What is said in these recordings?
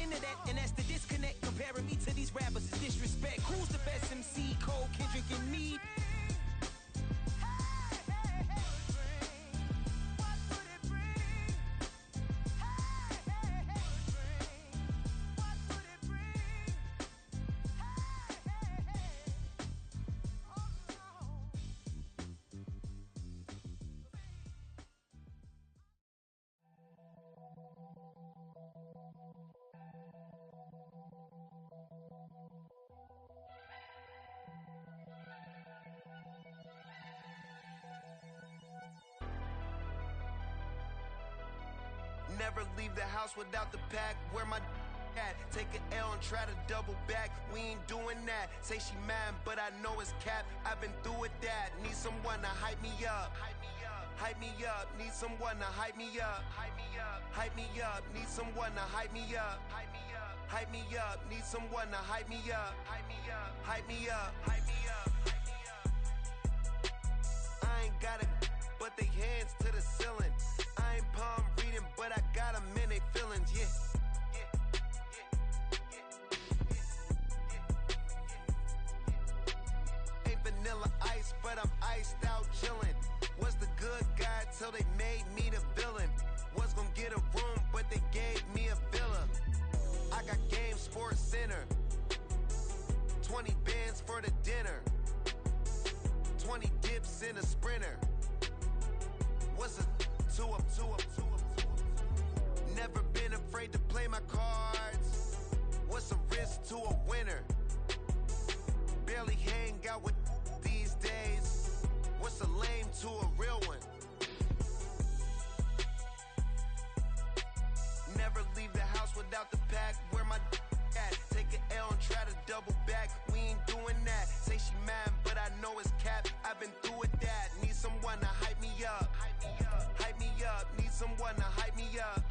internet, and that's the disconnect. Comparing me to these rappers is disrespect. Who's the best MC? Cole, Kendrick, and me? Never leave the house without the pack. Where my at? Take an L and try to double back. We ain't doing that. Say she mad, but I know it's cap. I've been through with that. Need someone to hype me up. Hype me up. Need someone to hype me up. Hype me up. Need someone to hype me up. Hype me up. Need someone to hype me up. Hype me up. Hype me up. Hype me up. I ain't got it, but they hands to the ceiling. I ain't palm reading, but I got them in they feelings, yeah. Ain't vanilla ice, but I'm iced out chillin'. Was the good guy till they made me the villain. Was gonna get a room, but they gave me a villa. I got Game Sports Center. 20 bands for the dinner. 20 dips in a sprinter. What's a two up? Never been afraid to play my cards. What's a risk to a winner? Barely hang out with these days. What's a lame to a real one? Never leave the house without the pack. Where my at? Take an L and try to double back. We ain't doing that. Say she mad, but I know it's cap. I've been through with that. Need someone to hype me up. Hype me up. Need someone to hype me up.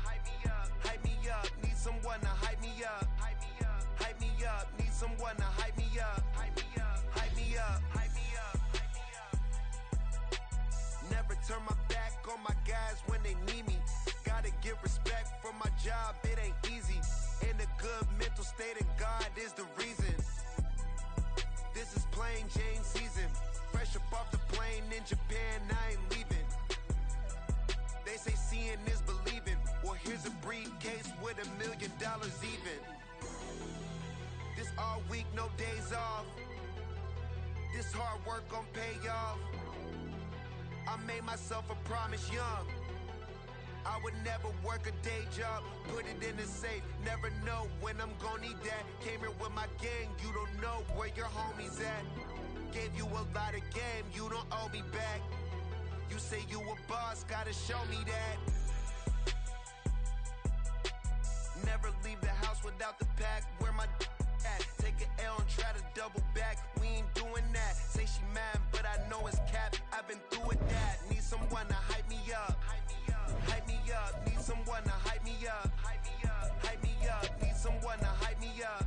Hype me up. Need someone to hype me up. Hype me up. Need someone to hype me up. Hype me up. Hype me up. Hype me up. Never turn my back on my guys when they need me. Gotta give respect for my job, it ain't easy. In a good mental state and God is the reason. This is plain Jane season. Fresh up off the plane in Japan, I ain't leaving. They say seeing is believing. Well, here's a briefcase with $1 million even. This all week, no days off. This hard work gon' pay off. I made myself a promise young. I would never work a day job, put it in the safe. Never know when I'm gon' need that. Came here with my gang, you don't know where your homies at. Gave you a lot of game, you don't owe me back. You say you a boss, gotta show me that. Never leave the house without the pack. Where my at? Take an L and try to double back. We ain't doing that. Say she mad, but I know it's cap. I've been through with that. Need someone to hype me up. Hype me up. Need someone to hype me up. Hype me up. Need someone to hype me up.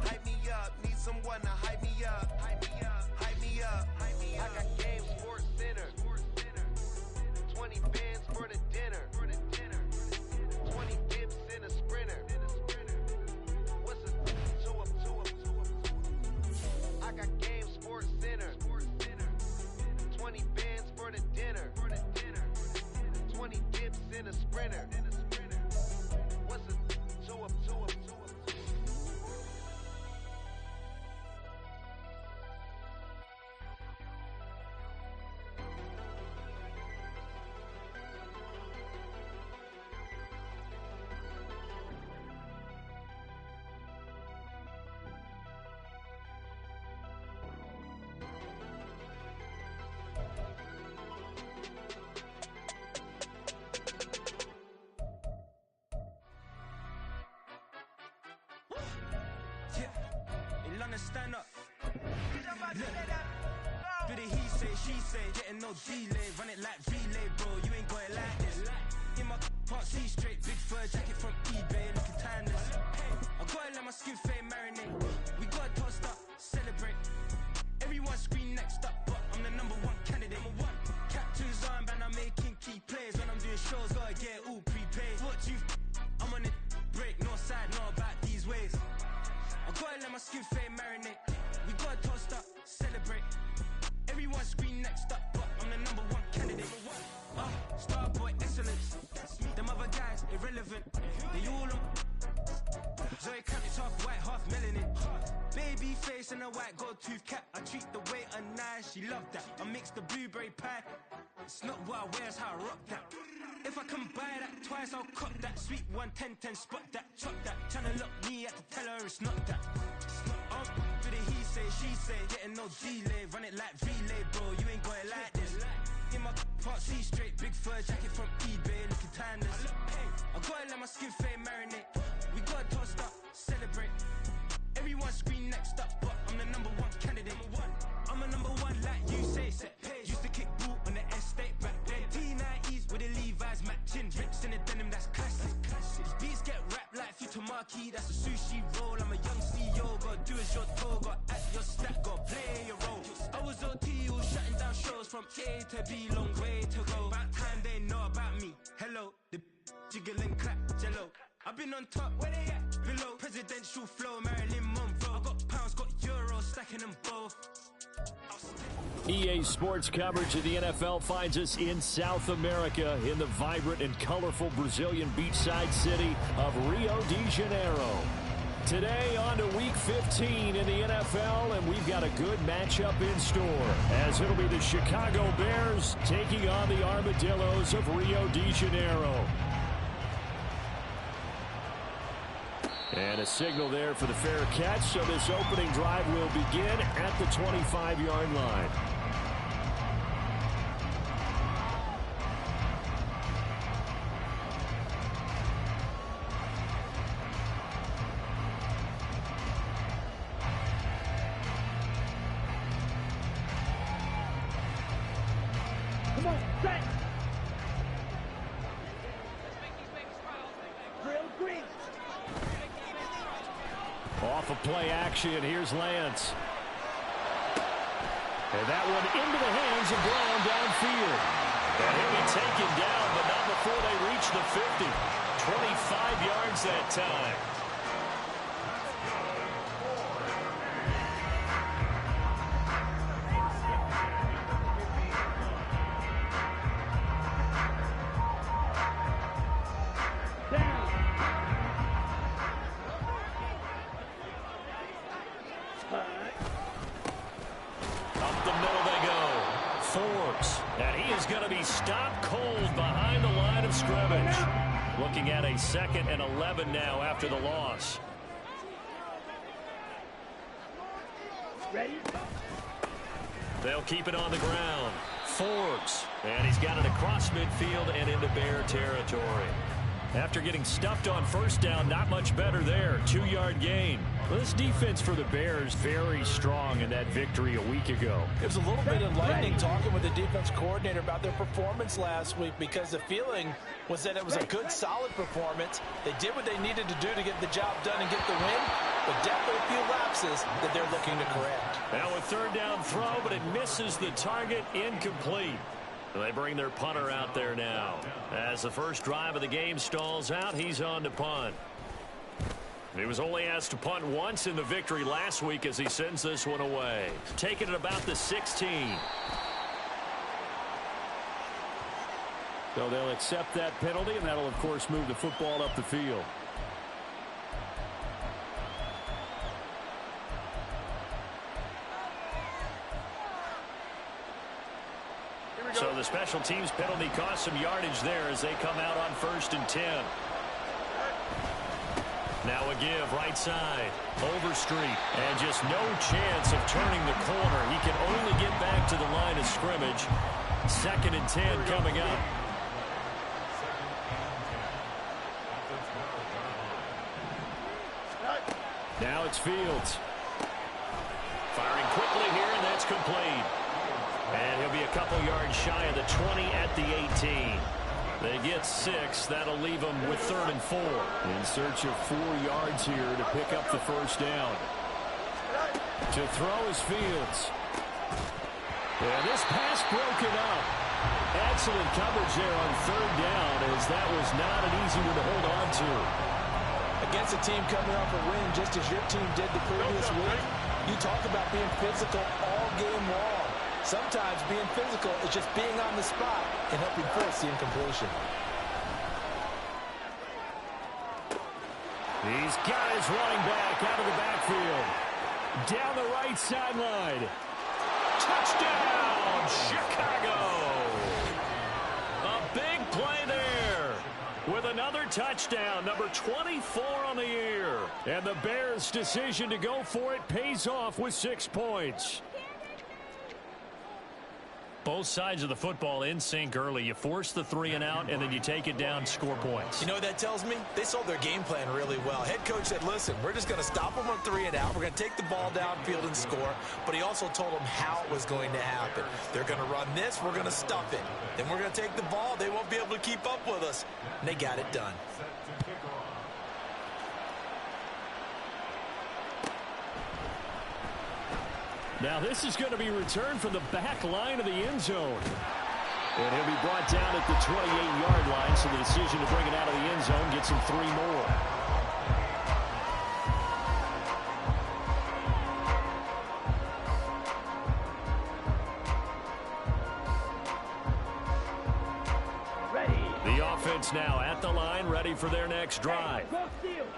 Hype me up. Need someone to hype me up. Hype me up. Hype me up. I got Game Sports Center. 20 bands for the dinner. 20 dips in a sprinter. What's a two up? I got Game Sports Center. 20 bands for the dinner. 20 dips in a sprinter. What's a two up? Stand up. Look. Do the he say, she say, getting no delay. Run it like relay, bro. You ain't got it like this. In my part, see straight, big fur jacket from eBay, looking timeless. I gotta let my skin fade marinate. We gotta toast up, celebrate. Everyone scream next up, but I'm the #1 candidate. Captain's armband, I'm making key plays. When I'm doing shows, gotta get all prepaid. What you? I'm on it, break, no side, no skin fade marinate. We got toast up, celebrate. Everyone scream next up, but I'm the #1 candidate. Star boy excellence. Them other guys irrelevant. They all on. Zoe Camp is half white, half melanin. Baby face and a white gold tooth cap. I treat the waiter nice, she loved that. I mix the blueberry pie. It's not what I wear, it's how I rock that. If I can buy that twice, I'll cop that. Sweet 110, spot that, chop that. Tryna lock me at the tell her it's not that. For the he say, she say, getting no delay. Run it like relay, bro, you ain't got it like this. In my part C straight, big fur jacket from eBay, looking timeless. I gotta let my skin fade marinate. We gotta toast up, celebrate. Everyone scream next up, but I'm the #1 candidate. I'm a #1 like you say, set page. Used to kick boot on the estate back then. T90s with the Levi's matching. Rips in the denim, that's classic. These beats get wrapped like Futamaki, that's a sushi roll. I'm a young CEO, gotta do as you're told. Gotta act your stack, gotta play your role. I was OT, all shutting down shows from A to B, long way to go. About time they know about me. Hello, the jiggle and clap, jello. I've been on top, where they at? Below, presidential flow, Marilyn Monroe. I got pounds, got euros, stacking them both. EA Sports coverage of the NFL finds us in South America in the vibrant and colorful Brazilian beachside city of Rio de Janeiro. Today on to Week 15 in the NFL, and we've got a good matchup in store, as it'll be the Chicago Bears taking on the Armadillos of Rio de Janeiro. And a signal there for the fair catch, so this opening drive will begin at the 25-yard line. Come on, set! Drill green! Off of play action, here's Lance. And that one into the hands of Brown downfield. And he'll be taken down, but not before they reach the 50. 25 yards that time. Stopped cold behind the line of scrimmage. Looking at a 2nd and 11 now after the loss. Ready? They'll keep it on the ground. Forbes. And he's got it across midfield and into Bear territory. After getting stuffed on first down, not much better there. 2-yard gain. Well, this defense for the Bears very strong in that victory a week ago. It was a little bit enlightening talking with the defense coordinator about their performance last week, because the feeling was that it was a good, solid performance. They did what they needed to do to get the job done and get the win, but definitely a few lapses that they're looking to correct. Now a 3rd down throw, but it misses the target, incomplete. They bring their punter out there now. As the first drive of the game stalls out, he's on to punt. He was only asked to punt once in the victory last week as he sends this one away. Taking it about the 16. So they'll accept that penalty, and that'll, of course, move the football up the field. So the special teams penalty cost some yardage there as they come out on 1st and 10. Now a give right side. Overstreet. And just no chance of turning the corner. He can only get back to the line of scrimmage. 2nd and 10 coming up. Now it's Fields. Firing quickly here, and that's complete. And he'll be a couple yards shy of the 20 at the 18. They get 6. That'll leave them with 3rd and 4. In search of 4 yards here to pick up the first down. To throw is Fields. And this pass broken up. Excellent coverage there on 3rd down, as that was not an easy one to hold on to. against a team coming off a win just as your team did the previous week, you talk about being physical all game long. Sometimes being physical is just being on the spot and helping force the incompletion. He's got his running back out of the backfield. Down the right sideline. Touchdown, Chicago! A big play there with another touchdown, number 24 on the year. And the Bears' decision to go for it pays off with 6 points. Both sides of the football in sync early. You force the 3 and out, and then you take it down, score points. You know what that tells me? They sold their game plan really well. Head coach said, listen, we're just going to stop them on 3 and out. We're going to take the ball downfield and score. But he also told them how it was going to happen. They're going to run this. We're going to stuff it. Then we're going to take the ball. They won't be able to keep up with us. And they got it done. Now this is going to be returned from the back line of the end zone. And he'll be brought down at the 28-yard line, so the decision to bring it out of the end zone gets him 3 more. The offense now at the line, ready for their next drive.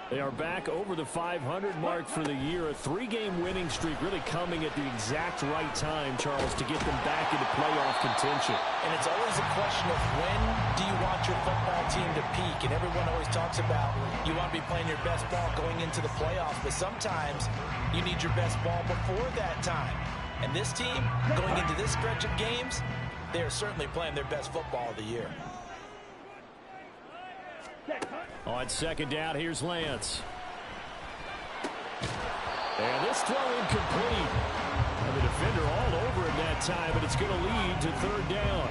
They are back over the 500 mark for the year. A 3-game winning streak really coming at the exact right time, Charles, to get them back into playoff contention. And it's always a question of when do you want your football team to peak? And everyone always talks about you want to be playing your best ball going into the playoffs, but sometimes you need your best ball before that time. And this team, going into this stretch of games, they are certainly playing their best football of the year. On second down, here's Lance. And this throw incomplete. And the defender all over him that time, but it's going to lead to 3rd down.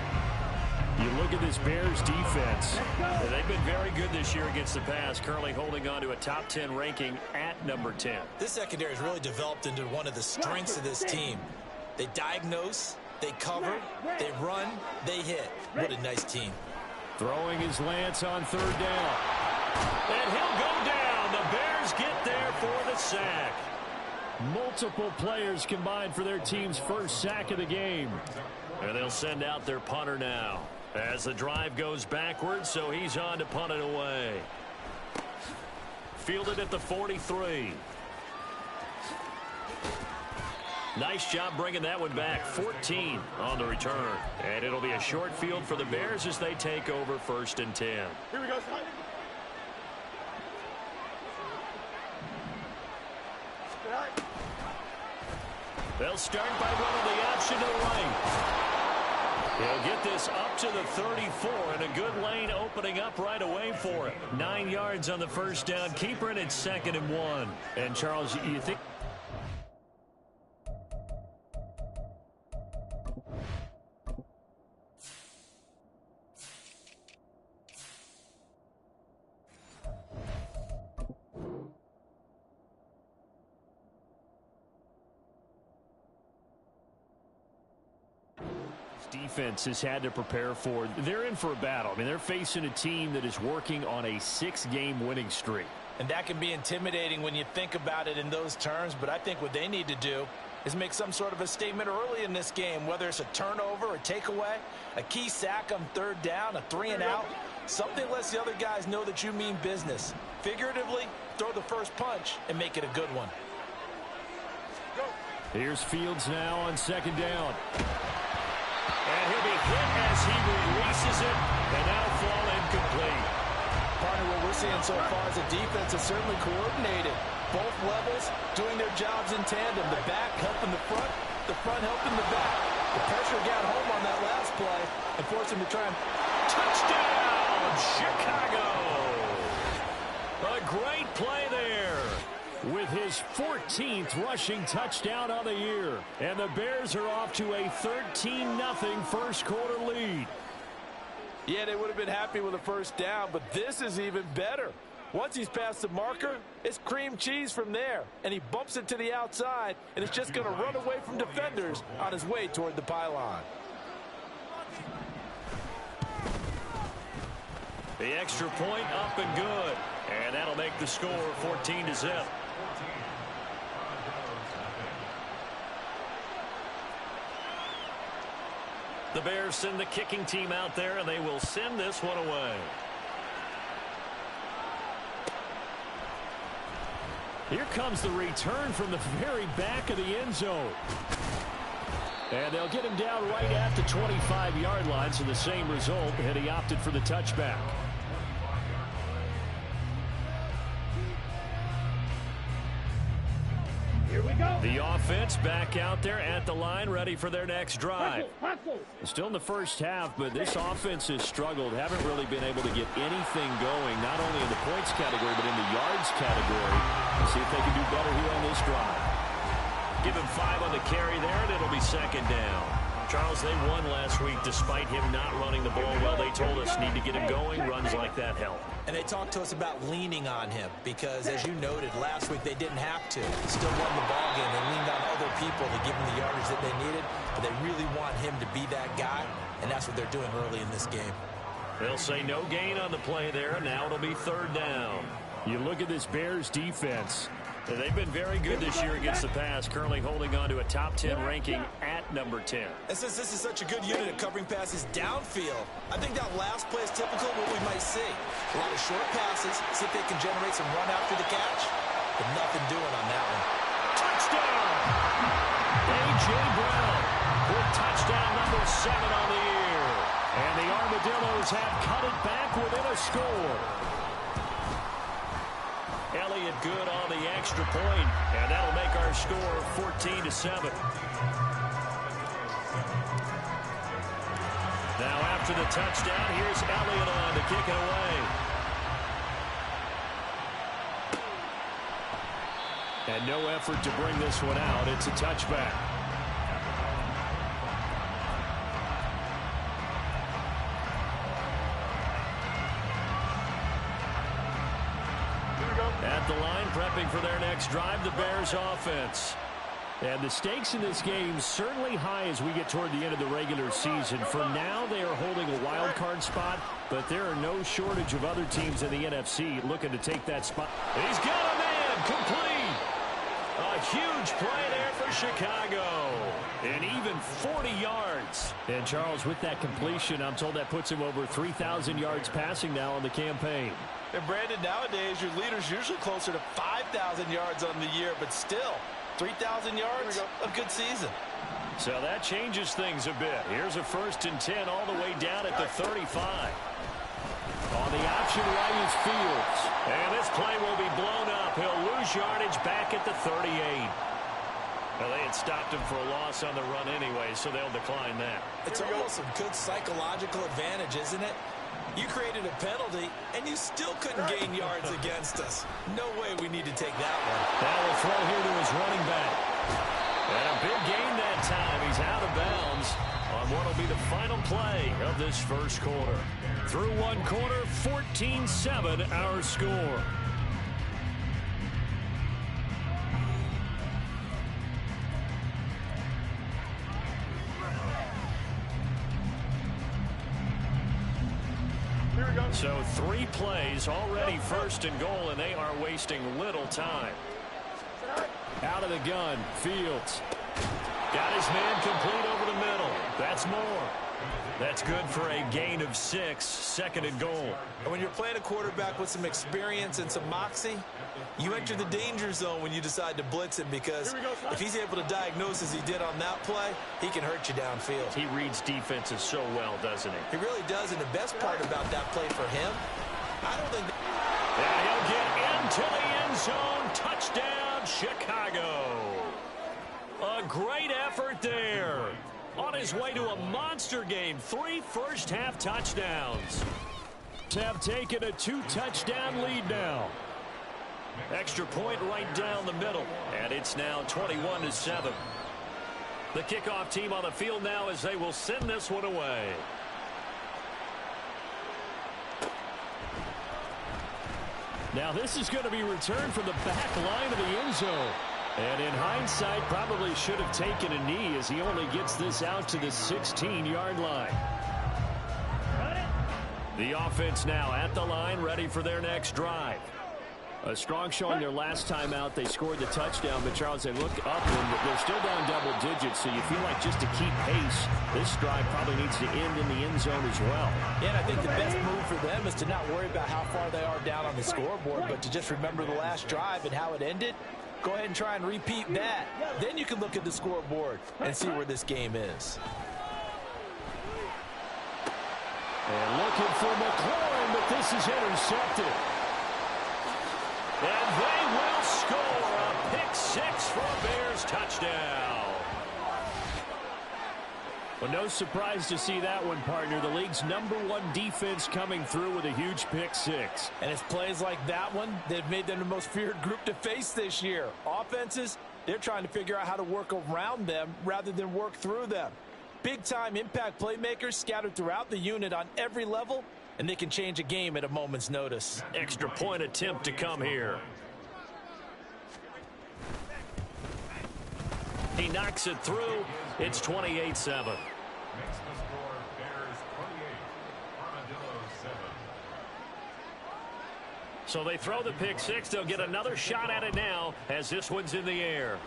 You look at this Bears defense. They've been very good this year against the pass, currently holding on to a top 10 ranking at number 10. This secondary has really developed into one of the strengths of this team. They diagnose, they cover, they run, they hit. What a nice team. Throwing his Lance on 3rd down. And he'll go down. The Bears get there for the sack. Multiple players combined for their team's first sack of the game. And they'll send out their punter now as the drive goes backwards, so he's on to punt it away. Fielded at the 43. Nice job bringing that one back. 14 on the return. And it'll be a short field for the Bears as they take over 1st and 10. Here we go, son. They'll start by running the option to the right. He'll get this up to the 34, and a good lane opening up right away for him. 9 yards on the first down. Keeper, and it's 2nd and 1. And Charles, you think... defense has had to prepare for. They're in for a battle. I mean, they're facing a team that is working on a 6-game winning streak. And that can be intimidating when you think about it in those terms, but I think what they need to do is make some sort of a statement early in this game, whether it's a turnover, a takeaway, a key sack on 3rd down, a 3 and out, something lets the other guys know that you mean business. Figuratively, throw the first punch and make it a good one. Here's Fields now on 2nd down. And he'll be hit as he releases it, and that'll fall incomplete. Partner, what we're seeing so far is the defense is certainly coordinated. Both levels doing their jobs in tandem. The back helping the front helping the back. The pressure got home on that last play and forced him to try and... Touchdown, Chicago! A great play there with his 14th rushing touchdown of the year. And the Bears are off to a 13-0 first quarter lead. Yeah, they would have been happy with a first down, but this is even better. Once he's past the marker, it's cream cheese from there. And he bumps it to the outside, and it's just going to run away from defenders on his way toward the pylon. The extra point up and good. And that'll make the score 14-0. The Bears send the kicking team out there, and they will send this one away. Here comes the return from the very back of the end zone. And they'll get him down right at the 25-yard line, so the same result, and he opted for the touchback. Here we go. The offense back out there at the line, ready for their next drive. Still in the first half, but this offense has struggled. Haven't really been able to get anything going, not only in the points category, but in the yards category. Let's see if they can do better here on this drive. Give him 5 on the carry there, and it'll be second down. Charles, they won last week despite him not running the ball well. They told us need to get him going. Runs like that help. And they talked to us about leaning on him because, as you noted, last week they didn't have to. Still won the ball game. They leaned on other people to give them the yardage that they needed, but they really want him to be that guy, and that's what they're doing early in this game. They'll say no gain on the play there. Now it'll be third down. You look at this Bears defense. They've been very good this year against the pass, currently holding on to a top 10 ranking at number 10. And since this is such a good unit at covering passes downfield, I think that last play is typical of what we might see. A lot of short passes, see if they can generate some run after the catch, but nothing doing on that one. Touchdown! A.J. Brown with touchdown number 7 on the year. And the Armadillos have cut it back within a score. Elliott good on the extra point, and that'll make our score 14-7. Now after the touchdown, here's Elliott on to kick it away. And no effort to bring this one out. It's a touchback. At the line, prepping for their next drive, the Bears offense. And the stakes in this game certainly high as we get toward the end of the regular season. For now, they are holding a wild card spot, but there are no shortage of other teams in the NFC looking to take that spot. He's got a man complete. A huge play there for Chicago. And even 40 yards. And Charles, with that completion, I'm told that puts him over 3,000 yards passing now on the campaign. And Brandon, nowadays your leader's usually closer to 5,000 yards on the year, but still, 3,000 yards, a good season. So that changes things a bit. Here's a 1st and 10 all the way down at the 35. On the option right is Fields. And this play will be blown up. He'll lose yardage back at the 38. Well, they had stopped him for a loss on the run anyway, so they'll decline that. It's almost a good psychological advantage, isn't it? You created a penalty, and you still couldn't gain yards against us. No way we need to take that one. Now we'll throw here to his running back. And a big gain that time. He's out of bounds on what will be the final play of this first quarter. Through one quarter, 14-7 our score. So 3 plays already 1st and goal, and they are wasting little time. Out of the gun, Fields. Got his man complete over the middle. That's more. That's good for a gain of 6, 2nd and goal. And when you're playing a quarterback with some experience and some moxie, you enter the danger zone when you decide to blitz him, because if he's able to diagnose as he did on that play, he can hurt you downfield. He reads defenses so well, doesn't he? He really does, and the best part about that play for him, I don't think... And he'll get into the end zone. Touchdown, Chicago. A great effort there. On his way to a monster game. 3 first-half touchdowns. Have taken a 2-touchdown lead now. Extra point right down the middle. And it's now 21-7. The kickoff team on the field now as they will send this one away. Now this is going to be returned from the back line of the end zone. And in hindsight, probably should have taken a knee as he only gets this out to the 16-yard line. The offense now at the line, ready for their next drive. A strong showing their last time out. They scored the touchdown, but Charles, they looked up and they're still down double digits, so you feel like just to keep pace, this drive probably needs to end in the end zone as well. Yeah, and I think the best move for them is to not worry about how far they are down on the scoreboard, but to just remember the last drive and how it ended. Go ahead and try and repeat that. Then you can look at the scoreboard and see where this game is. And looking for McLaurin, but this is intercepted. And they will score a pick six for a Bears touchdown. Well, no surprise to see that one, partner. The league's #1 defense coming through with a huge pick six. And it's plays like that one that have made them the most feared group to face this year. Offenses, they're trying to figure out how to work around them rather than work through them. Big-time impact playmakers scattered throughout the unit on every level, and they can change a game at a moment's notice. Extra point attempt to come here. He knocks it through. It's 28-7. So they throw the pick six. They'll get another shot at it now as this one's in the air.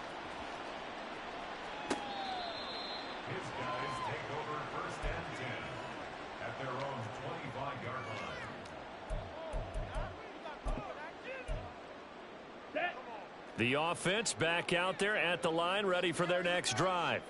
His guys take over 1st and 10 at their own 25-yard line. The offense back out there at the line, ready for their next drive.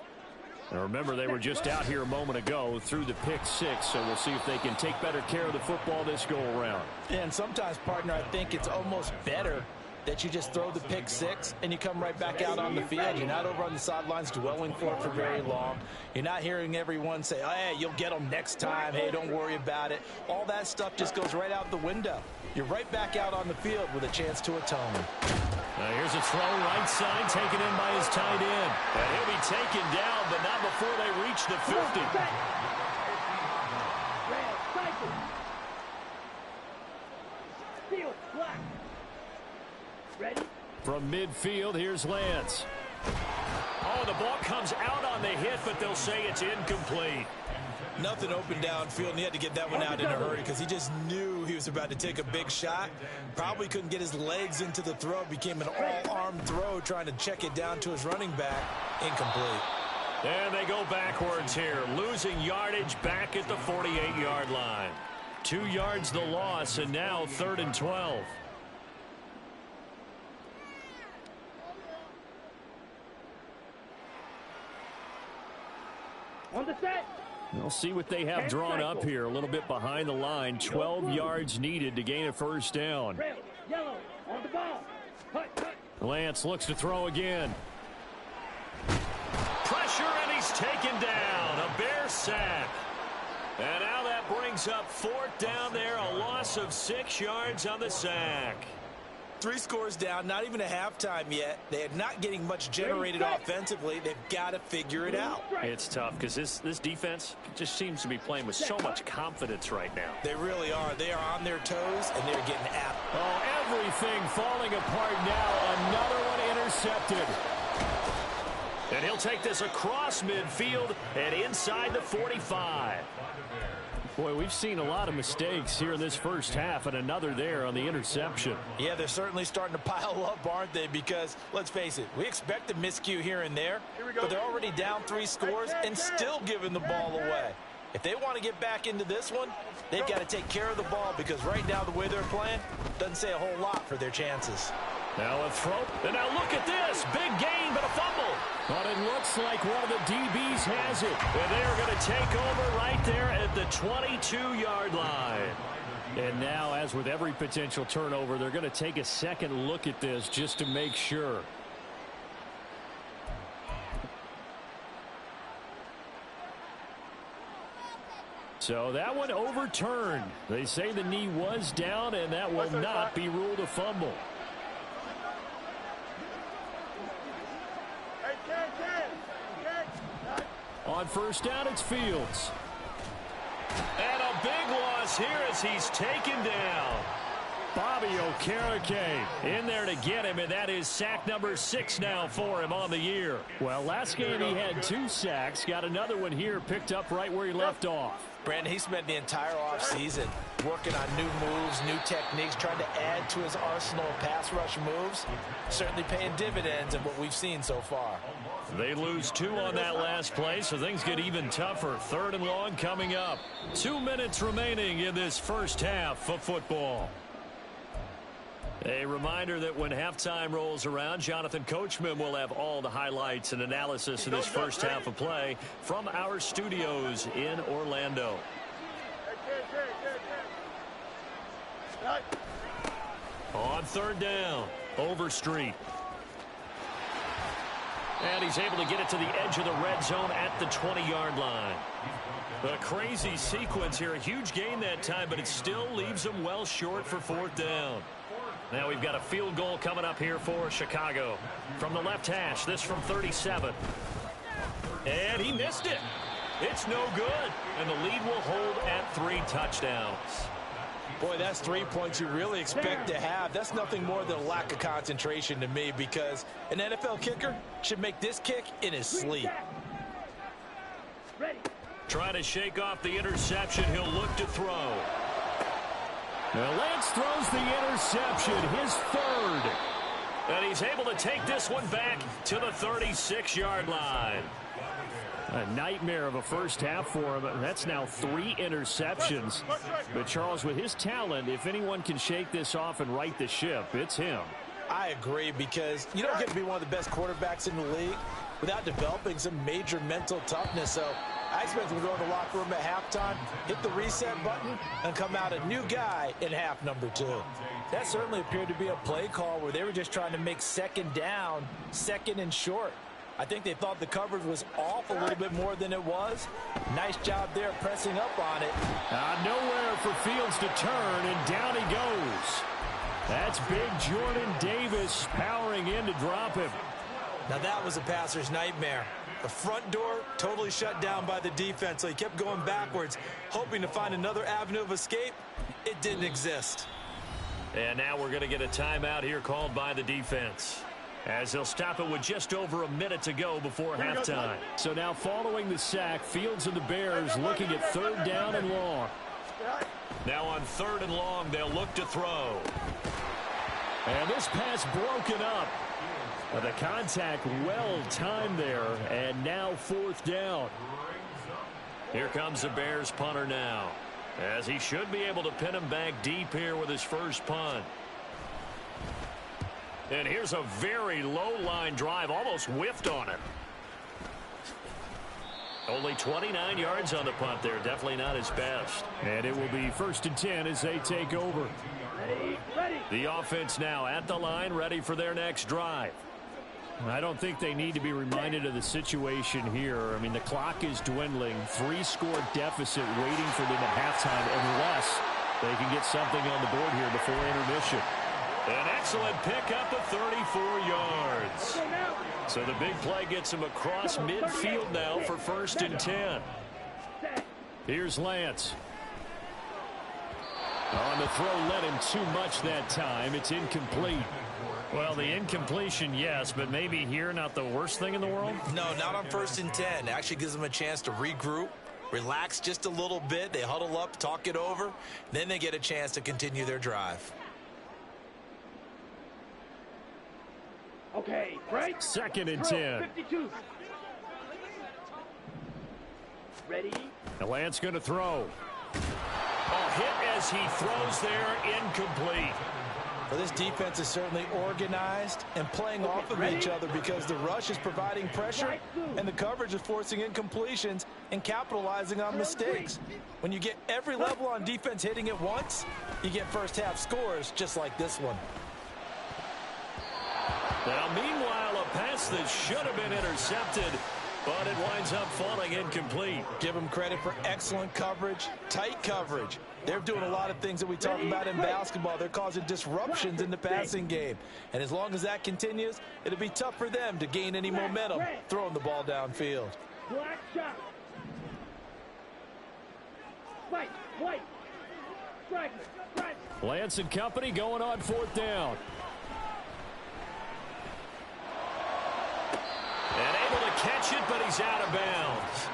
Now remember, they were just out here a moment ago through the pick six, so we'll see if they can take better care of the football this go-around. And sometimes, partner, I think it's almost better that you just throw the pick six and you come right back out on the field. You're not over on the sidelines dwelling for it for very long. You're not hearing everyone say, oh, hey, you'll get them next time. Hey, don't worry about it. All that stuff just goes right out the window. You're right back out on the field with a chance to atone. Now here's a throw right side, taken in by his tight end. And he'll be taken down, but not before they reach the 50. From midfield, here's Lance. Oh, the ball comes out on the hit, but they'll say it's incomplete. Nothing open downfield, and he had to get that one out in a hurry because he just knew he was about to take a big shot. Probably couldn't get his legs into the throw. It became an all-arm throw trying to check it down to his running back. Incomplete. And they go backwards here, losing yardage back at the 48-yard line. 2 yards the loss, and now 3rd and 12. On the set. We'll see what they have drawn up here. A little bit behind the line. 12 yards needed to gain a first down. Red, yellow, on the ball. Cut. Lance looks to throw again. Pressure, and he's taken down. A Bear sack. And now that brings up 4th down there. A loss of 6 yards on the sack. 3 scores down, not even a halftime yet. They are not getting much generated offensively. They've got to figure it out. It's tough because this defense just seems to be playing with so much confidence right now. They really are. They are on their toes, and they're getting after. Oh, everything falling apart now. Another one intercepted. And he'll take this across midfield and inside the 45. Boy, we've seen a lot of mistakes here in this first half, and another there on the interception. Yeah, they're certainly starting to pile up, aren't they? Because, let's face it, we expect a miscue here and there, but they're already down 3 scores and still giving the ball away. If they want to get back into this one, they've got to take care of the ball because right now the way they're playing doesn't say a whole lot for their chances. Now a throw, and now look at this. Big gain, but a fumble. But it looks like one of the DBs has it. And they are going to take over right there at the 22-yard line. And now, as with every potential turnover, they're going to take a second look at this just to make sure. So that one overturned. They say the knee was down, and that will not be ruled a fumble. On first down, it's Fields. And a big loss here as he's taken down. Bobby Okereke in there to get him, and that is sack number 6 now for him on the year. Well, last game he had 2 sacks. Got another one here picked up right where he left off. Brandon, he spent the entire offseason working on new moves, new techniques, trying to add to his arsenal of pass rush moves. Certainly paying dividends in what we've seen so far. They lose 2 on that last play, so things get even tougher. 3rd and long coming up. 2 minutes remaining in this first half of football. A reminder that when halftime rolls around, Jonathan Coachman will have all the highlights and analysis of this first half of play from our studios in Orlando. On 3rd down, Overstreet. And he's able to get it to the edge of the red zone at the 20-yard line. A crazy sequence here. A huge gain that time, but it still leaves him well short for 4th down. Now we've got a field goal coming up here for Chicago. From the left hash, this from 37. And he missed it. It's no good. And the lead will hold at 3 touchdowns. Boy, that's 3 points you really expect to have. That's nothing more than a lack of concentration to me, because an NFL kicker should make this kick in his sleep. Trying to shake off the interception. He'll look to throw. Now Lance throws the interception, his 3rd. And he's able to take this one back to the 36-yard line. A nightmare of a first half for him. That's now 3 interceptions. But, Charles, with his talent, if anyone can shake this off and right the ship, it's him. I agree, because you don't get to be one of the best quarterbacks in the league without developing some major mental toughness. So I expect him to go in the locker room at halftime, hit the reset button, and come out a new guy in half number 2. That certainly appeared to be a play call where they were just trying to make 2nd down, 2nd and short. I think they thought the coverage was off a little bit more than it was. Nice job there pressing up on it. Nowhere for Fields to turn, and down he goes. That's big Jordan Davis powering in to drop him. Now that was a passer's nightmare. The front door totally shut down by the defense, so he kept going backwards, hoping to find another avenue of escape. It didn't exist. And now we're going to get a timeout here called by the defense, as they'll stop it with just over a minute to go before halftime. So now following the sack, Fields and the Bears looking at 3rd down and long. Now on 3rd and long, they'll look to throw. And this pass broken up. The contact well timed there, and now 4th down. Here comes the Bears punter now, as he should be able to pin him back deep here with his first punt. And here's a very low line drive, almost whiffed on it. Only 29 yards on the punt there, definitely not his best. And it will be 1st and 10 as they take over. The offense now at the line, ready for their next drive. I don't think they need to be reminded of the situation here. I mean, the clock is dwindling. 3-score deficit waiting for them at halftime, unless they can get something on the board here before intermission. An excellent pickup of 34 yards. So the big play gets him across midfield now for 1st and 10. Here's Lance. On the throw, led him too much that time. It's incomplete. Well, the incompletion, yes, but maybe here not the worst thing in the world? No, not on 1st and 10. It actually gives them a chance to regroup, relax just a little bit. They huddle up, talk it over. Then they get a chance to continue their drive. Okay, break. 2nd and 10. 52. Ready? And Lance going to throw. A hit as he throws there, incomplete. Well, this defense is certainly organized and playing off of each other, because the rush is providing pressure and the coverage is forcing incompletions and capitalizing on mistakes. When you get every level on defense hitting at once, you get first half scores just like this one. Now, meanwhile, a pass that should have been intercepted, but it winds up falling incomplete. Give them credit for excellent coverage, tight coverage. They're doing a lot of things that we talk about in basketball. They're causing disruptions in the passing game. And as long as that continues, it'll be tough for them to gain any momentum throwing the ball downfield. Black shot. White, white. Fragment, fragment. Lance and company going on 4th down. And able to catch it, but he's out of bounds.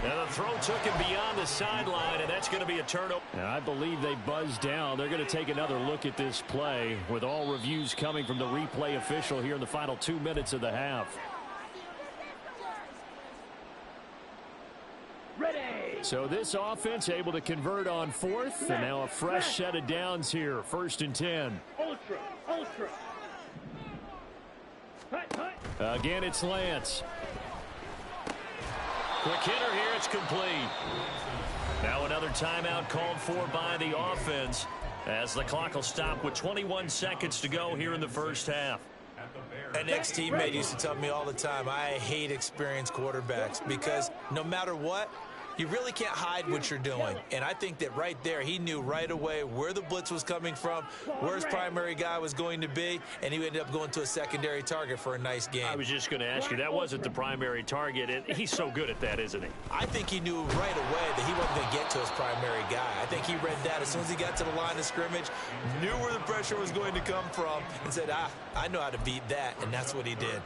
And the throw took him beyond the sideline, and that's going to be a turnover. And I believe they buzzed down. They're going to take another look at this play with all reviews coming from the replay official here in the final 2 minutes of the half. Ready. So this offense able to convert on fourth, and now a fresh set of downs here. 1st and 10. Ultra. Hut. Again, it's Lance. Quick hitter here. It's complete. Now another timeout called for by the offense as the clock will stop with 21 seconds to go here in the first half. An ex-teammate used to tell me all the time, I hate experienced quarterbacks because no matter what, you really can't hide what you're doing. And I think that right there, he knew right away where the blitz was coming from, where his primary guy was going to be, and he ended up going to a secondary target for a nice game. I was just going to ask you, that wasn't the primary target, and he's so good at that, isn't he? I think he knew right away that he wasn't going to get to his primary guy. I think he read that as soon as he got to the line of scrimmage, knew where the pressure was going to come from, and said, I know how to beat that, and that's what he did.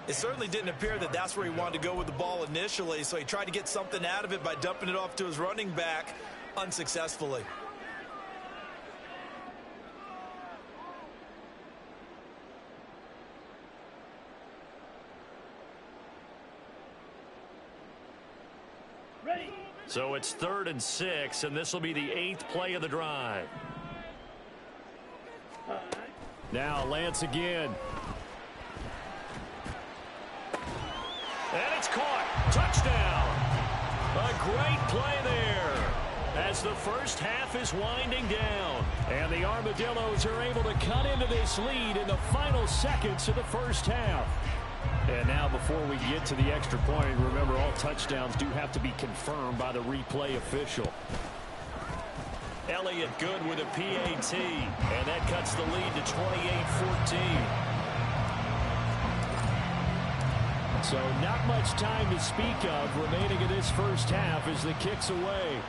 It certainly didn't appear that that's where he wanted to go with the ball initially, so he tried to get something out of it by dumping it off to his running back unsuccessfully. Ready. So it's 3rd and 6, and this will be the 8th play of the drive. Now Lance again. And it's caught. Touchdown. A great play there as the first half is winding down. And the Armadillos are able to cut into this lead in the final seconds of the first half. And now before we get to the extra point, remember all touchdowns do have to be confirmed by the replay official. Elliott good with a PAT, and that cuts the lead to 28-14. So not much time to speak of remaining in this first half as the kick's away.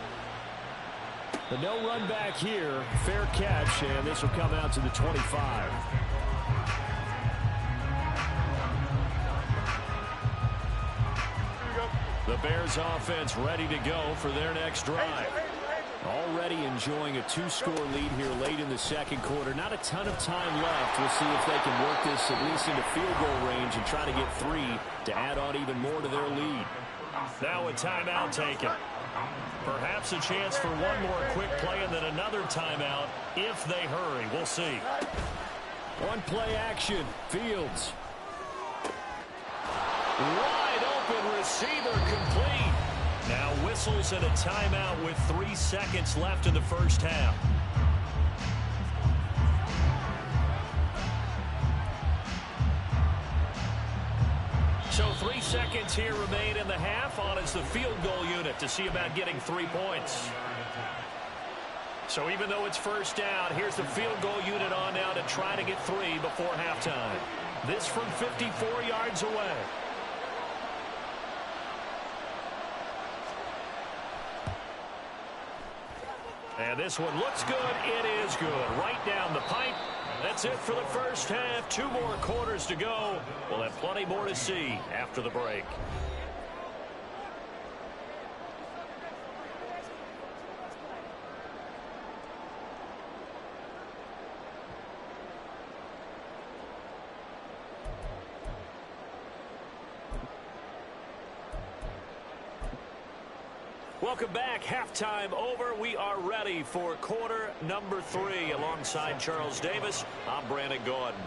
The no run back here, fair catch, and this will come out to the 25. The Bears offense ready to go for their next drive. Already enjoying a 2-score lead here late in the second quarter. Not a ton of time left. We'll see if they can work this at least into field goal range and try to get 3 to add on even more to their lead. Now a timeout taken. Perhaps a chance for one more quick play and then another timeout if they hurry. We'll see. One play action. Fields. Wide open receiver complete. Now whistles and a timeout with 3 seconds left in the first half. So 3 seconds here remain in the half. On is the field goal unit to see about getting 3 points. So even though it's first down, here's the field goal unit on now to try to get 3 before halftime. This from 54 yards away. And this one looks good. It is good. Right down the pipe. That's it for the first half. 2 more quarters to go. We'll have plenty more to see after the break. Welcome back. Halftime over. We are ready for quarter number 3. Alongside Charles Davis, I'm Brandon Gordon.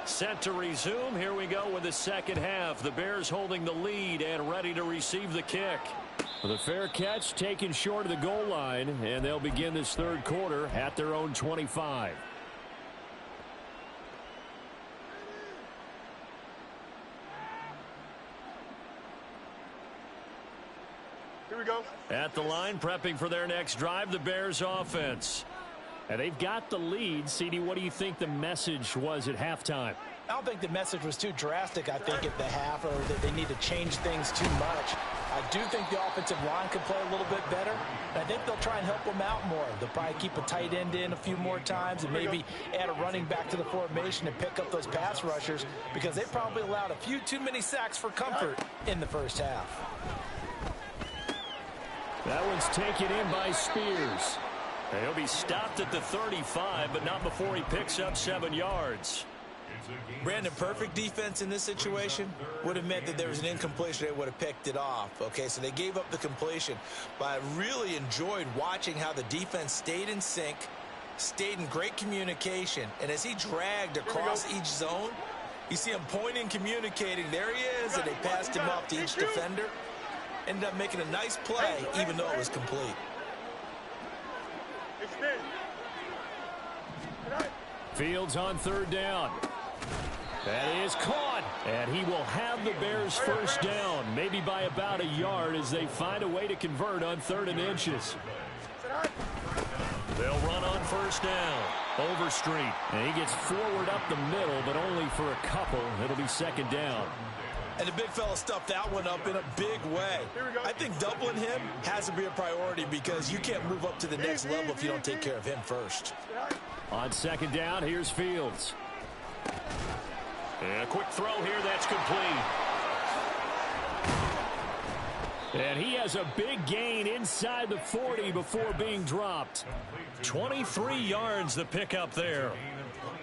Set to resume. Here we go with the second half. The Bears holding the lead and ready to receive the kick. With a fair catch taken short of the goal line, and they'll begin this third quarter at their own 25. Here we go. At the line, prepping for their next drive, the Bears offense. And they've got the lead. CD, what do you think the message was at halftime? I don't think the message was too drastic, I think, at the half, or that they need to change things too much. I do think the offensive line could play a little bit better. And I think they'll try and help them out more. They'll probably keep a tight end in a few more times and maybe add a running back to the formation and pick up those pass rushers because they probably allowed a few too many sacks for comfort in the first half. That one's taken in by Spears. And he'll be stopped at the 35, but not before he picks up 7 yards. Brandon, perfect defense in this situation would have meant that there was an incompletion. They would have picked it off. Okay, so they gave up the completion. But I really enjoyed watching how the defense stayed in sync, stayed in great communication. And as he dragged across each zone, you see him pointing, communicating. There he is, and they passed him off to each defender. Ended up making a nice play, even though it was complete. Fields on 3rd down. That is caught, and he will have the Bears first down, maybe by about a yard as they find a way to convert on 3rd and inches. They'll run on 1st down. Overstreet, and he gets forward up the middle, but only for a couple. It'll be 2nd down. And the big fella stuffed that one up in a big way. I think doubling him has to be a priority because you can't move up to the next level if you don't take care of him first. On 2nd down, here's Fields. And a quick throw here, that's complete. And he has a big gain inside the 40 before being dropped. 23 yards the pickup there.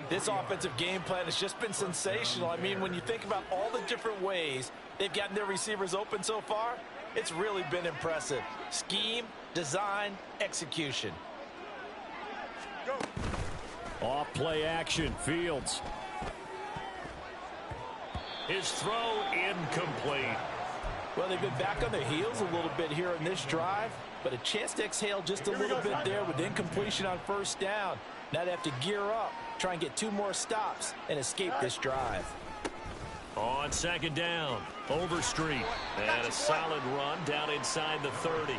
This offensive game plan has just been sensational. I mean, when you think about all the different ways they've gotten their receivers open so far, it's really been impressive. Scheme, design, execution. Off play action, Fields. His throw incomplete. Well, they've been back on their heels a little bit here in this drive, but a chance to exhale just a little bit there with incompletion on 1st down. Now they have to gear up, try and get 2 more stops, and escape this drive. On 2nd down, Overstreet. And a solid run down inside the 30.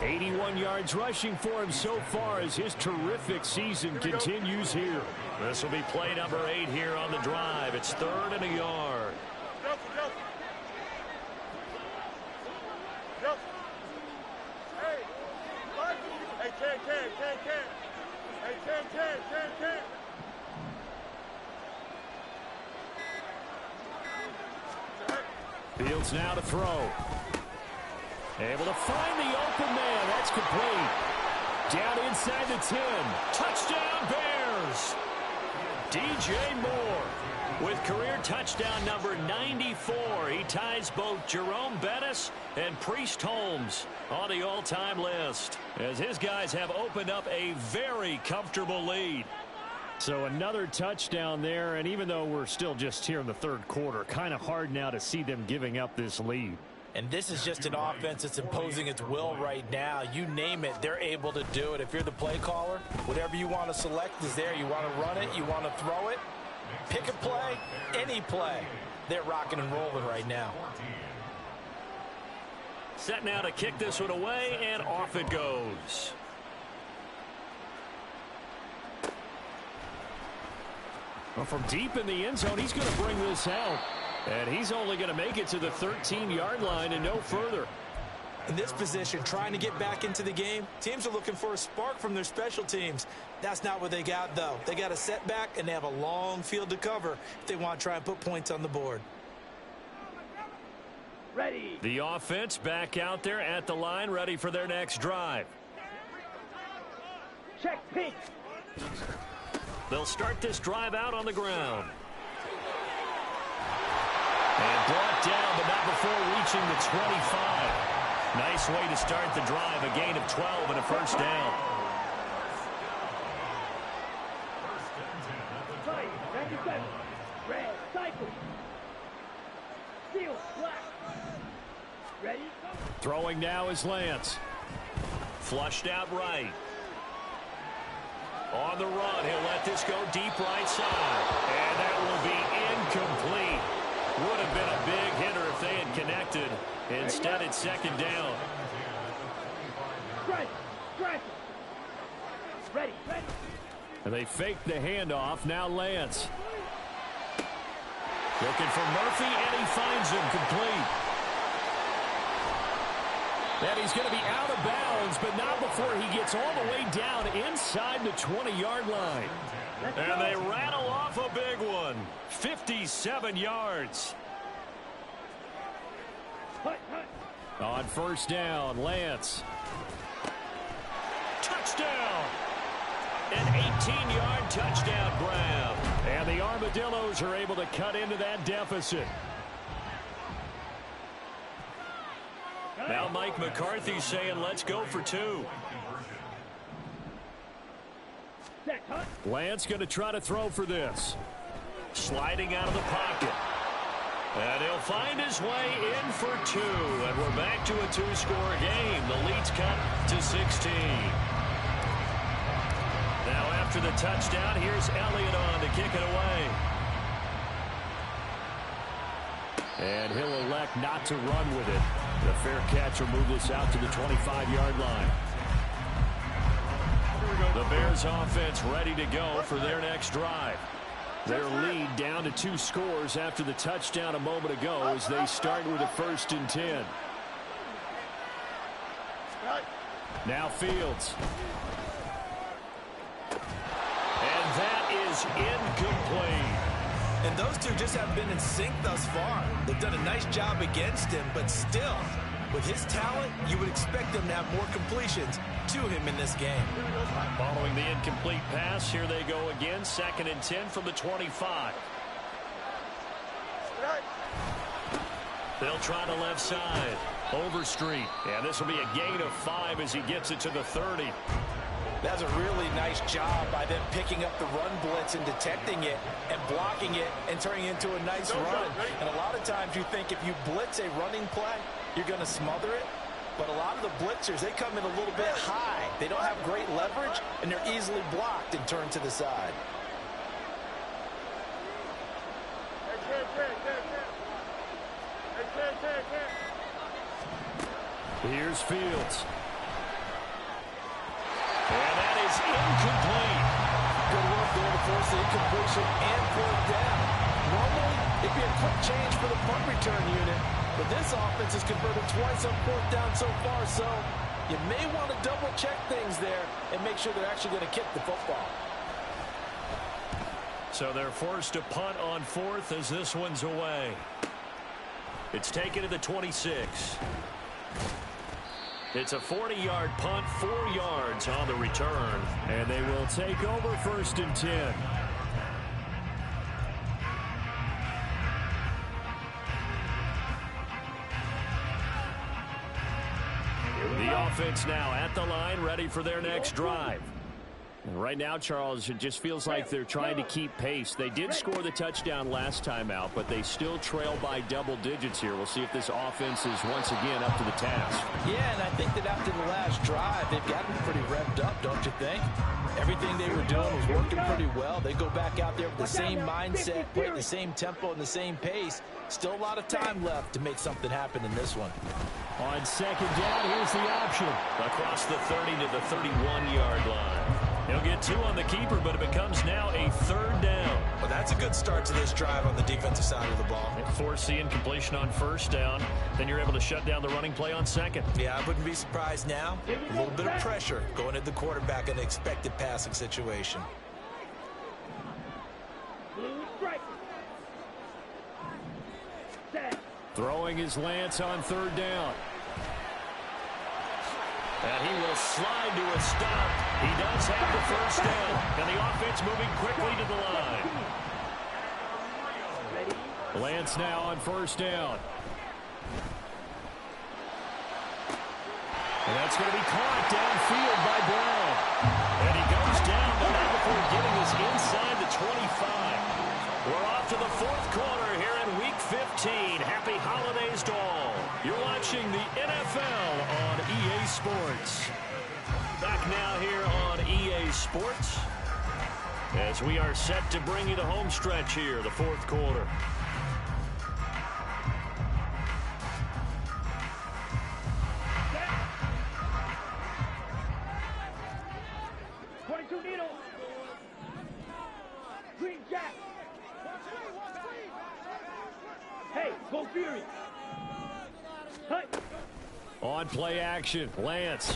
81 yards rushing for him so far as his terrific season continues here. This will be play number 8 here on the drive. It's 3rd and a yard. Fields now to throw. Able to find the open man. That's complete. Down inside the 10. Touchdown Bears. DJ Moore with career touchdown number 94. He ties both Jerome Bettis and Priest Holmes on the all-time list as his guys have opened up a very comfortable lead. So another touchdown there, and even though we're still just here in the 3rd quarter, kind of hard now to see them giving up this lead. And this is just an offense that's imposing its will right now. You name it, they're able to do it. If you're the play caller, whatever you want to select is there. You want to run it, you want to throw it, pick a play, any play. They're rocking and rolling right now. Set now to kick this one away, and off it goes. Well, from deep in the end zone, he's going to bring this out. And he's only going to make it to the 13-yard line and no further. In this position, trying to get back into the game, teams are looking for a spark from their special teams. That's not what they got, though. They got a setback, and they have a long field to cover if they want to try and put points on the board. Ready. The offense back out there at the line, ready for their next drive. Check pitch. They'll start this drive out on the ground. And brought down, but not before reaching the 25. Nice way to start the drive, a gain of 12 and a first down. Tight. 97. Red. Cycle. Steel. Black. Ready? Throwing now is Lance. Flushed out right. On the run, he'll let this go deep right side. And that will be incomplete. Would have been a big hitter if they had connected. Instead, it's 2nd down. Strike. Strike. Ready. Ready. And they fake the handoff. Now Lance. Looking for Murphy, and he finds him complete. And he's going to be out of bounds, but not before he gets all the way down inside the 20-yard line. And they rattle off a big one. 57 yards. On first down, Lance. Touchdown. An 18-yard touchdown grab. And the Armadillos are able to cut into that deficit. Now Mike McCarthy saying, let's go for 2. Lance going to try to throw for this. Sliding out of the pocket. And he'll find his way in for 2. And we're back to a 2-score game. The lead's cut to 16. Now after the touchdown, here's Elliott on to kick it away. And he'll elect not to run with it. The fair catch will move this out to the 25-yard line. The Bears offense ready to go for their next drive. Their lead down to 2 scores after the touchdown a moment ago as they start with a 1st and 10. Now Fields. And that is incomplete. And those two just haven't been in sync thus far. They've done a nice job against him, but still, with his talent, you would expect them to have more completions to him in this game. Following the incomplete pass, here they go again. 2nd and 10 from the 25. They'll try the left side. Overstreet. And this will be a gain of 5 as he gets it to the 30. That's a really nice job by them picking up the run blitz and detecting it and blocking it and turning it into a nice run. And a lot of times you think if you blitz a running play, you're going to smother it. But a lot of the blitzers, they come in a little bit high. They don't have great leverage, and they're easily blocked and turned to the side. Here's Fields. And that is incomplete. Good work there to force the incompletion and 4th down. Normally, it'd be a quick change for the punt return unit, but this offense has converted twice on 4th down so far, so you may want to double-check things there and make sure they're actually going to kick the football. So they're forced to punt on 4th as this one's away. It's taken to the 26. It's a 40-yard punt, 4 yards on the return. And they will take over 1st and 10. The offense now at the line, ready for their next drive. And right now, Charles, it just feels like they're trying to keep pace. They did score the touchdown last time out, but they still trail by double digits here. We'll see if this offense is once again up to the task. Yeah, and I think that after the last drive, they've gotten pretty revved up, don't you think? Everything they were doing was working pretty well. They go back out there with the same mindset, playing the same tempo and the same pace. Still a lot of time left to make something happen in this one. On 2nd down, here's the option. Across the 30 to the 31-yard line. He'll get 2 on the keeper, but it becomes now a 3rd down. Well, that's a good start to this drive on the defensive side of the ball. Force the incompletion on 1st down. Then you're able to shut down the running play on 2nd. Yeah, I wouldn't be surprised now. A little bit of pressure going at the quarterback in an expected passing situation. Throwing his Lance on 3rd down. And he will slide to a stop. He does have the 1st down. And the offense moving quickly to the line. Lance now on 1st down. And that's going to be caught downfield by Brown. And he goes down, but not before getting us inside the 25. We're off to the 4th quarter here in Week 15. Happy holidays to all. You're watching the NFL on EA Sports. Back now here on EA Sports as we are set to bring you the home stretch here, the 4th quarter. On play action, Lance.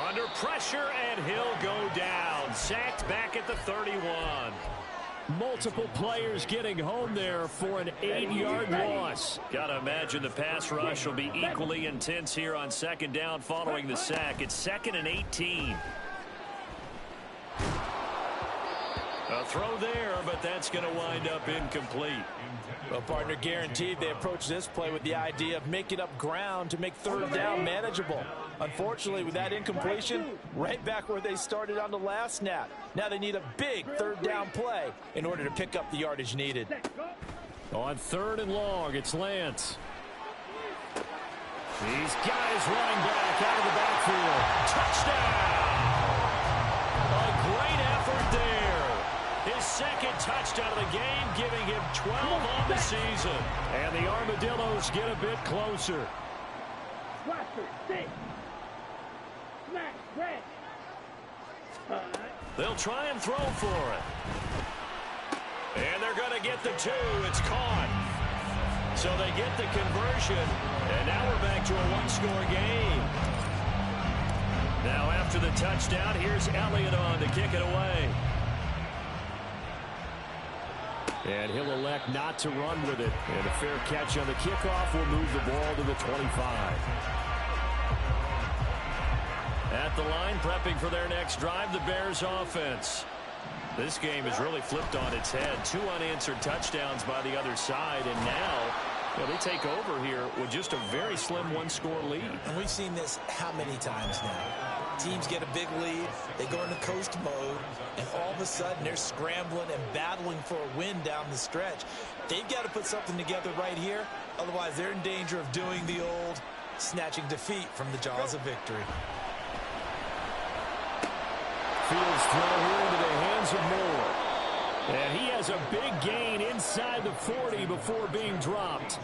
Under pressure, and he'll go down. Sacked back at the 31. Multiple players getting home there for an 8-yard loss. Gotta imagine the pass rush will be equally intense here on second down following the sack. It's 2nd and 18. A throw there, but that's going to wind up incomplete. Well, partner, guaranteed they approach this play with the idea of making up ground to make third down manageable. Unfortunately, with that incompletion, right back where they started on the last snap. Now they need a big third down play in order to pick up the yardage needed. On 3rd and long, it's Lance. These guys running back out of the backfield. Touchdown! A great effort there. His 2nd touchdown of the game, giving him 12 on the season. And the Armadillos get a bit closer. They'll try and throw for it. And they're going to get the 2. It's caught. So they get the conversion. And now we're back to a one-score game. Now after the touchdown, here's Elliott on to kick it away. And he'll elect not to run with it. And a fair catch on the kickoff will move the ball to the 25. At the line, prepping for their next drive, the Bears offense. This game has really flipped on its head. 2 unanswered touchdowns by the other side, and now they take over here with just a very slim one-score lead. And we've seen this how many times now? Teams get a big lead, they go into coast mode, and all of a sudden they're scrambling and battling for a win down the stretch. They've got to put something together right here, otherwise they're in danger of doing the old snatching defeat from the jaws of victory. Fields throw here into the hands of Moore. And he has a big gain inside the 40 before being dropped.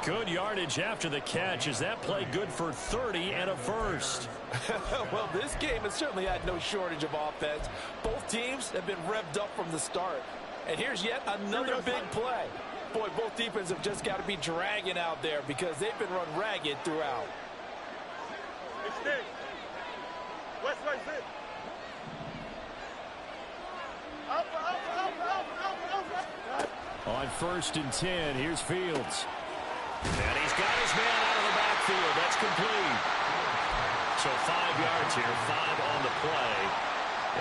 Good yardage after the catch. Is that play good for 30 and a first? Well, this game has certainly had no shortage of offense. Both teams have been revved up from the start. And here's yet another big play. Boy, both defenses have just got to be dragging out there because they've been run ragged throughout. On 1st and 10, here's Fields. And he's got his man out of the backfield. That's complete. So 5 yards here, 5 on the play.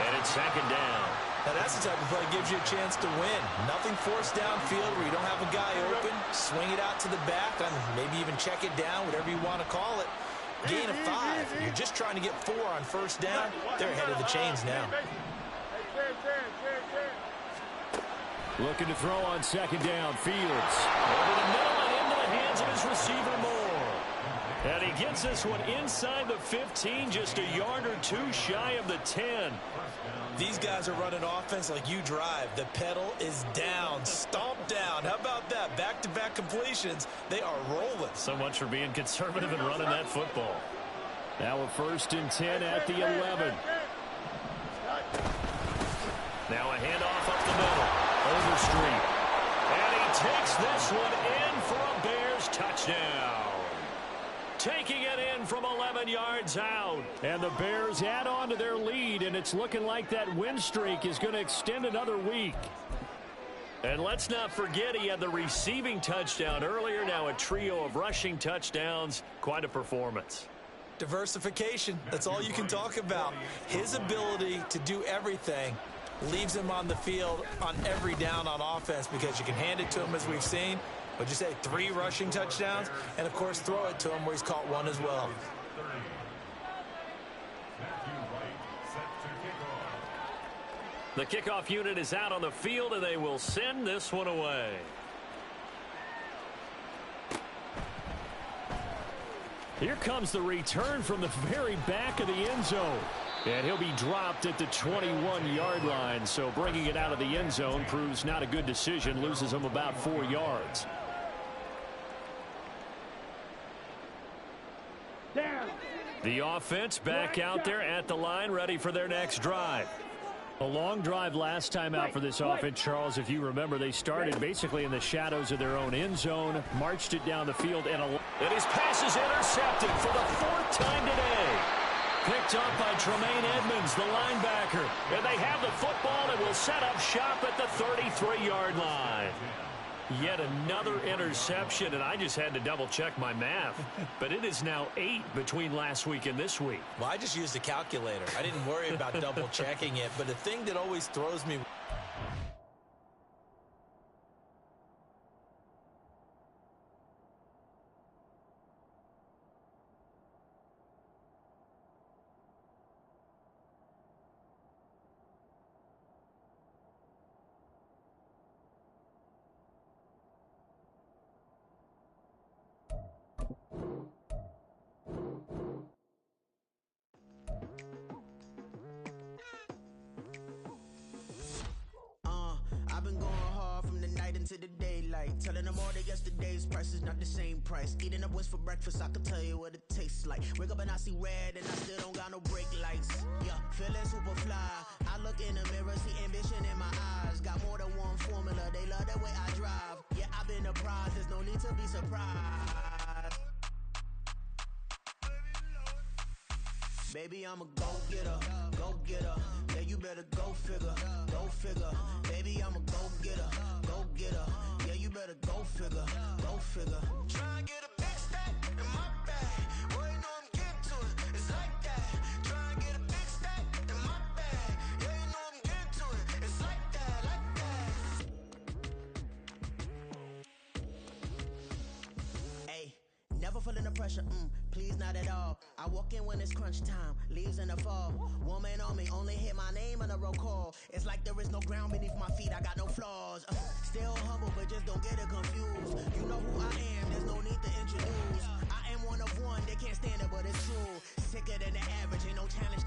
And it's 2nd down. Now that's the type of play that gives you a chance to win. Nothing forced downfield where you don't have a guy open. Swing it out to the back and maybe even check it down, whatever you want to call it. Gain of 5. You're just trying to get 4 on 1st down. They're ahead of the chains now. Looking to throw on 2nd down. Fields. Over the middle and into the hands of his receiver, Moore. And he gets this one inside the 15, just a yard or 2 shy of the 10. These guys are running offense like you drive. The pedal is down, stomped down. How about that? Back-to-back completions. They are rolling. So much for being conservative and running that football. Now a 1st and 10 at the 11. Now a handoff up the middle. Overstreet. And he takes this one in for a Bears touchdown. Taking it in from 11 yards out. And the Bears add on to their lead, and it's looking like that win streak is going to extend another week. And let's not forget he had the receiving touchdown earlier. Now a trio of rushing touchdowns. Quite a performance. Diversification. That's all you can talk about. His ability to do everything leaves him on the field on every down on offense because you can hand it to him as we've seen. What'd you say, 3 rushing touchdowns? And, of course, throw it to him where he's caught 1 as well. The kickoff unit is out on the field, and they will send this one away. Here comes the return from the very back of the end zone. And he'll be dropped at the 21-yard line. So bringing it out of the end zone proves not a good decision. Loses him about 4 yards. Down. The offense back out there at the line, ready for their next drive. A long drive last time out for this offense, Charles. If you remember, they started basically in the shadows of their own end zone, marched it down the field, and his pass is intercepted for the 4th time today. Picked up by Tremaine Edmonds, the linebacker. And they have the football and will set up shop at the 33-yard line. Yet another interception, and I just had to double-check my math. But it is now 8 between last week and this week. Well, I just used a calculator. I didn't worry about double-checking it. But the thing that always throws me... I've been going hard from the night into the daylight, telling them all that yesterday's price is not the same price. Eating up what's for breakfast, I can tell you what it tastes like. Wake up and I see red and I still don't got no brake lights. Yeah, feeling super fly. I look in the mirror, see ambition in my eyes. Got more than one formula, they love the way I drive. Yeah, I've been a prize, there's no need to be surprised. Baby, I'm a go-getter, go-getter. Yeah, you better go figure, go figure. Baby, I'm a go-getter, go-getter. Yeah, you better go figure, go figure. Try and get a big stack in my bag. Boy, you know I'm getting to it, it's like that. Try and get a big stack in my bag. Yeah, you know I'm getting to it, it's like that, like that. Hey, never feeling the pressure, please not at all. I walk in when it's crunch time, leaves in the fall. Woman on me, only hit my name on a roll call. It's like there is no ground beneath my feet, I got no flaws. Still humble, but just don't get it confused. You know who I am, there's no need to introduce. I am one of one, they can't stand it, but it's true. Sicker than the average, ain't no challenge